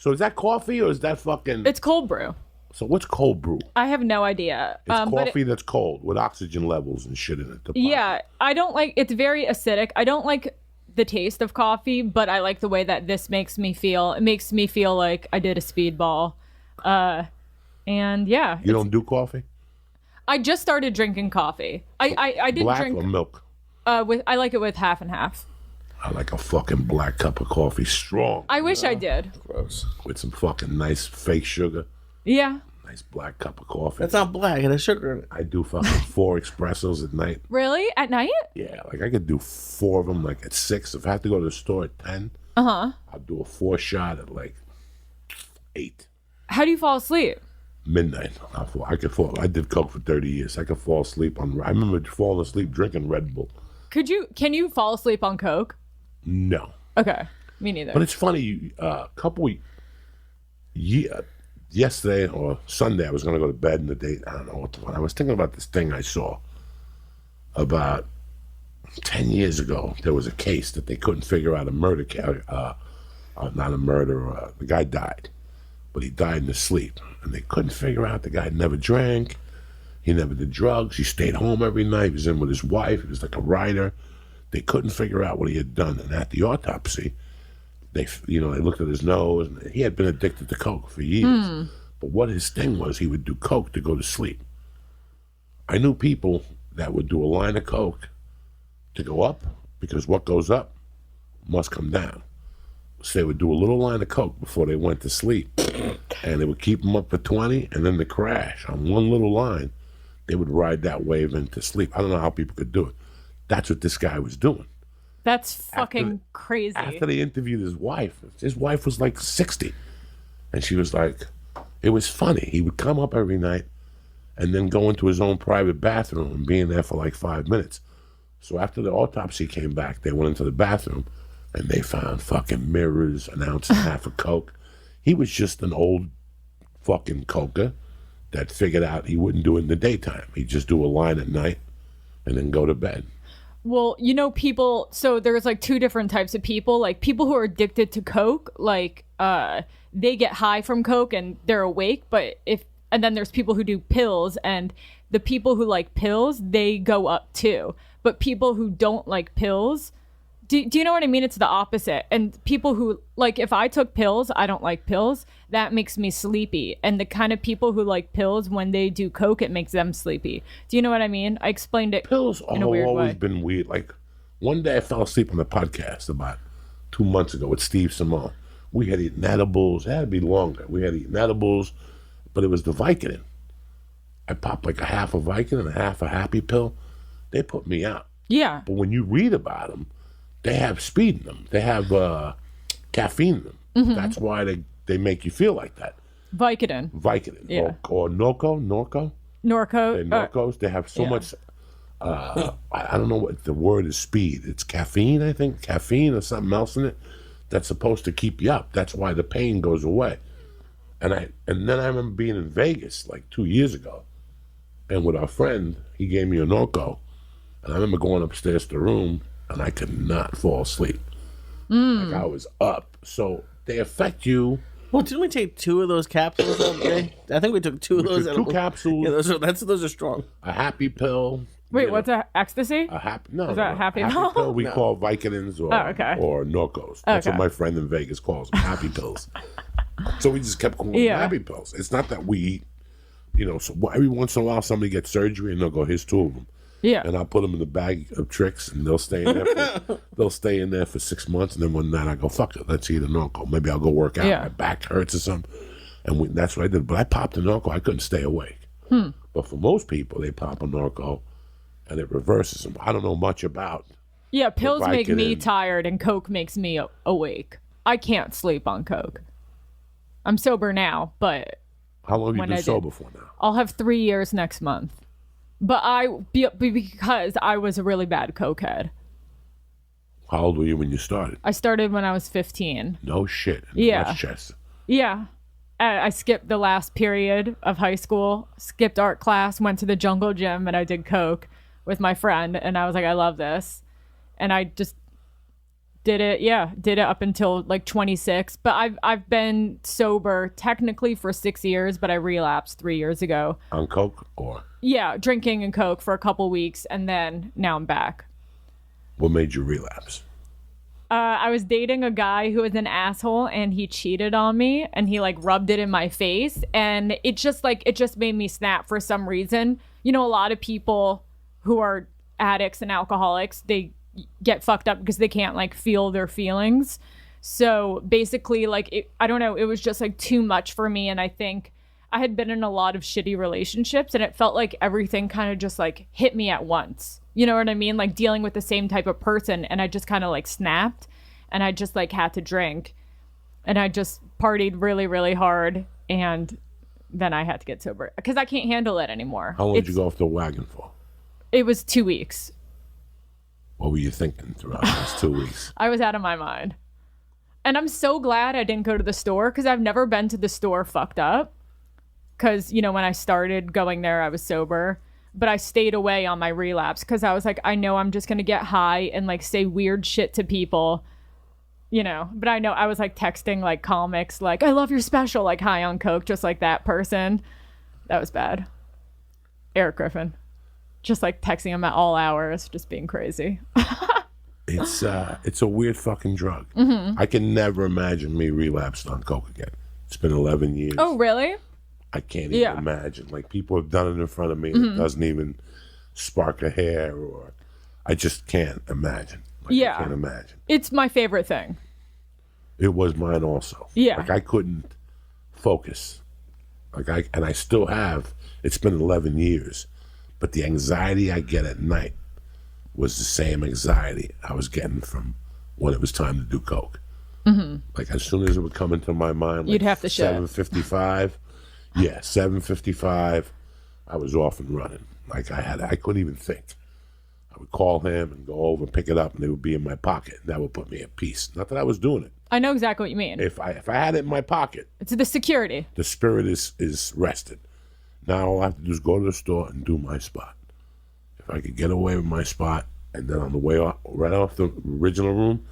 So is that coffee or is that fucking... It's cold brew. So what's cold brew? I have no idea. It's coffee that's cold with oxygen levels and shit in it. Yeah, I don't like... It's very acidic. I don't like the taste of coffee, but I like the way that this makes me feel. It makes me feel like I did a speedball. And yeah. You don't do coffee? I just started drinking coffee. I didn't Black drink... or milk? I like it with half and half. I like a fucking black cup of coffee, strong. I wish I did. Gross. With some fucking nice fake sugar. Yeah. Nice black cup of coffee. That's not black. It has sugar in it. I do fucking 4 espressos at night. Really? At night? Yeah, like I could do 4 of them like at 6. If I have to go to the store at 10, Uh-huh. I'll do a 4 shot at like 8. How do you fall asleep? Midnight. I could fall. I did coke for 30 years. I could fall asleep on. I remember falling asleep drinking Red Bull. Can you fall asleep on Coke? No. Okay. Me neither. But it's funny. Yesterday or Sunday, I was going to go to bed in the day. I don't know what the fuck. I was thinking about this thing I saw about 10 years ago. There was a case that they couldn't figure out a murder. Not a murder. The guy died, but he died in his sleep, and they couldn't figure out. The guy never drank. He never did drugs. He stayed home every night. He was in with his wife. He was like a writer. They couldn't figure out what he had done. And at the autopsy, they looked at his nose. And he had been addicted to coke for years. But what his thing was, he would do coke to go to sleep. I knew people that would do a line of coke to go up, because what goes up must come down. So they would do a little line of coke before they went to sleep. And they would keep them up for 20, and then the crash on one little line, they would ride that wave into sleep. I don't know how people could do it. That's what this guy was doing. That's fucking crazy. After they interviewed his wife was like 60. And she was like, it was funny. He would come up every night and then go into his own private bathroom and be in there for like 5 minutes. So after the autopsy came back, they went into the bathroom and they found fucking mirrors, an ounce and a half of coke. He was just an old fucking coker that figured out he wouldn't do it in the daytime. He'd just do a line at night and then go to bed. Well, people, so there's like 2 different types of people. Like people who are addicted to coke, like they get high from coke and they're awake, and then there's people who do pills, and the people who like pills, they go up too. But people who don't like pills, do you know what I mean? It's the opposite. And people who, like, if I took pills, I don't like pills, that makes me sleepy. And the kind of people who like pills, when they do coke, it makes them sleepy. Do you know what I mean? I explained it Pills in a weird way. always been weird. Like, one day I fell asleep on the podcast about 2 months ago with Steve Simone. We had eaten edibles. It had to be longer. We had eaten edibles, but it was the Vicodin. I popped like a half a Vicodin and a half a Happy Pill. They put me out. Yeah. But when you read about them, they have speed in them. They have caffeine in them. Mm-hmm. That's why they make you feel like that. Vicodin. Yeah. Or Norco. Norco. Norcos. They have so much. I don't know what the word is. Speed. It's caffeine. I think caffeine or something else in it that's supposed to keep you up. That's why the pain goes away. And then I remember being in Vegas like 2 years ago, and with our friend, he gave me a Norco, and I remember going upstairs to the room, and I could not fall asleep. Like I was up. So they affect you. Well, didn't we take 2 of those capsules that day? I think we took 2 of those. Took 2 capsules. Yeah, those are strong. A Happy Pill. Wait, what's that? Ecstasy? A happy no. Is that no, Happy Pill? Pill? We call Vicodins or Norcos. That's what my friend in Vegas calls them, Happy Pills. So we just kept calling them Happy Pills. It's not that we eat, so every once in a while somebody gets surgery and they'll go, here's 2 of them. Yeah. And I'll put them in the bag of tricks, and they'll stay in there for 6 months, and then one night I go, fuck it, let's eat a Norco. Maybe I'll go work out. My back hurts or something. And that's what I did. But I popped a Norco. I couldn't stay awake. But for most people, they pop a Norco, and it reverses them. I don't know much about. Yeah, pills make me tired, and Coke makes me awake. I can't sleep on Coke. I'm sober now, but... How long have you been sober for now? I'll have 3 years next month. But because I was a really bad cokehead. How old were you when you started? I started when I was 15. No shit. Yeah. Westchester. Yeah. I skipped the last period of high school, skipped art class, went to the jungle gym, and I did coke with my friend. And I was like, I love this. And I just Did it up until like 26. But I've been sober technically for 6 years, but I relapsed 3 years ago. On coke or? Yeah, drinking and coke for a couple weeks, and then now I'm back. What made you relapse? I was dating a guy who was an asshole, and he cheated on me, and he like rubbed it in my face, and it just made me snap for some reason. You know, a lot of people who are addicts and alcoholics, they get fucked up because they can't like feel their feelings. So basically, like, I don't know, it was just like too much for me. And I think I had been in a lot of shitty relationships, and it felt like everything kind of just like hit me at once. You know what I mean? Like dealing with the same type of person, and I just kind of like snapped, and I just like had to drink, and I just partied really, really hard, and then I had to get sober because I can't handle it anymore. How long did you go off the wagon for? It was 2 weeks. What were you thinking throughout those 2 weeks? I was out of my mind. And I'm so glad I didn't go to the store, because I've never been to the store fucked up. Because, you know, when I started going there, I was sober. But I stayed away on my relapse because I was like, I know I'm just going to get high and like say weird shit to people, you know. But I know I was like texting like comics, like, I love your special, like high on coke, just like that person. That was bad. Eric Griffin. Just like texting him at all hours, just being crazy. It's a weird fucking drug. Mm-hmm. I can never imagine me relapsed on coke again. It's been 11 years. Oh, really? I can't even imagine. Like, people have done it in front of me, and it doesn't even spark a hair, or I just can't imagine. Like, I can't imagine. It's my favorite thing. It was mine also. Yeah. Like, I couldn't focus. And I still have. It's been 11 years. But the anxiety I get at night was the same anxiety I was getting from when it was time to do coke. Mm-hmm. Like, as soon as it would come into my mind, like, you'd have to shit. 7:55. Yeah, 7:55. I was off and running. Like, I couldn't even think. I would call him and go over and pick it up, and it would be in my pocket. And that would put me at peace. Not that I was doing it. I know exactly what you mean. If I had it in my pocket, it's the security. The spirit is rested. Now all I have to do is go to the store and do my spot. If I could get away with my spot, and then on the way off, right off the original room,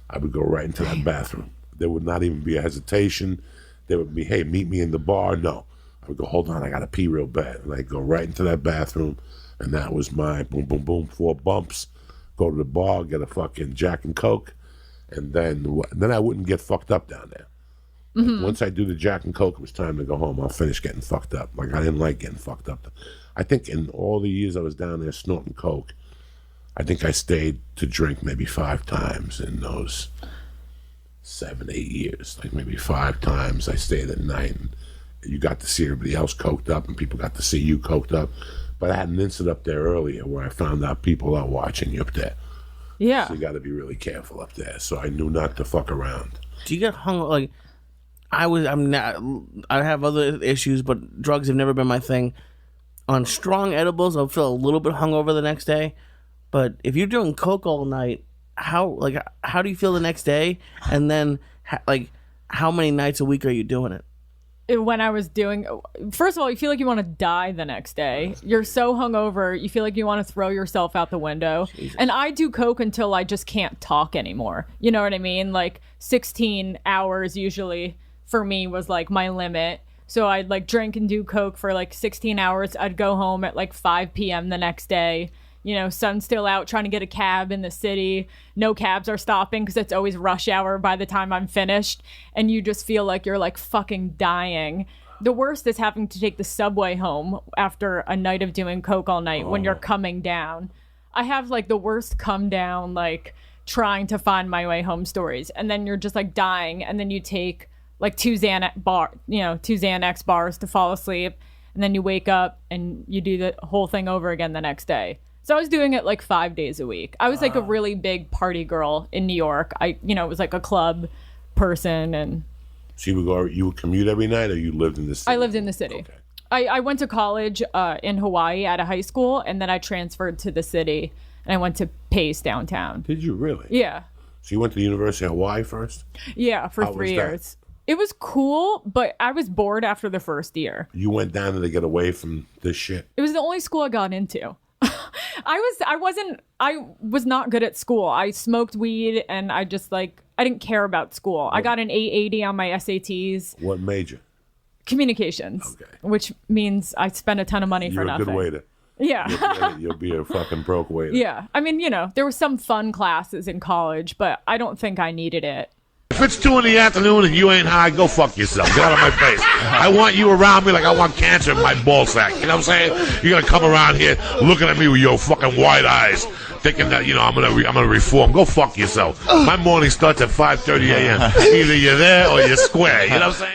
I would go right into that bathroom. There would not even be a hesitation. There would be, hey, meet me in the bar. No. I would go, hold on, I got to pee real bad. And I'd go right into that bathroom, and that was my boom, boom, boom, 4 bumps. Go to the bar, get a fucking Jack and Coke, and then I wouldn't get fucked up down there. Mm-hmm. Once I do the Jack and Coke, it was time to go home. I'll finish getting fucked up. Like, I didn't like getting fucked up. I think in all the years I was down there snorting coke, I think I stayed to drink maybe 5 times in those 7, 8 years. Like, maybe 5 times I stayed at night, and you got to see everybody else coked up, and people got to see you coked up. But I had an incident up there earlier where I found out people are watching you up there. Yeah. So you got to be really careful up there. So I knew not to fuck around. Do you get hung like? I have other issues, but drugs have never been my thing. On strong edibles, I'll feel a little bit hungover the next day. But if you're doing coke all night, how do you feel the next day? And then, how many nights a week are you doing it? When I was doing, first of all, you feel like you want to die the next day. You're so hungover, you feel like you want to throw yourself out the window. Jesus. And I do coke until I just can't talk anymore. You know what I mean? Like 16 hours usually for me was like my limit. So I'd like drink and do coke for like 16 hours. I'd go home at like 5 p.m. the next day. You know, sun's still out, trying to get a cab in the city. No cabs are stopping because it's always rush hour by the time I'm finished. And you just feel like you're like fucking dying. The worst is having to take the subway home after a night of doing coke all night when you're coming down. I have like the worst come down, like trying to find my way home stories. And then you're just like dying. And then you take like 2 Xanax bars to fall asleep. And then you wake up and you do the whole thing over again the next day. So I was doing it like 5 days a week. I was like a really big party girl in New York. It was like a club person. And so you would commute every night, or you lived in the city? I lived in the city. Okay. I went to college in Hawaii at a high school, and then I transferred to the city, and I went to Pace downtown. Did you really? Yeah. So you went to the University of Hawaii first? Yeah, for 3 years. It was cool, but I was bored after the first year. You went down to get away from this shit? It was the only school I got into. I was not good at school. I smoked weed and I just I didn't care about school. I got an 880 on my SATs. What major? Communications. Okay. Which means I spent a ton of money for You're a nothing. good waiter. Yeah. You'll be a fucking broke waiter. Yeah. I mean, there were some fun classes in college, but I don't think I needed it. If it's 2 PM and you ain't high, go fuck yourself. Get out of my face. I want you around me like I want cancer in my ball sack. You know what I'm saying? You're gonna come around here looking at me with your fucking wide eyes, thinking that I'm gonna reform. Go fuck yourself. My morning starts at 5:30 a.m. Either you're there or you're square. You know what I'm saying?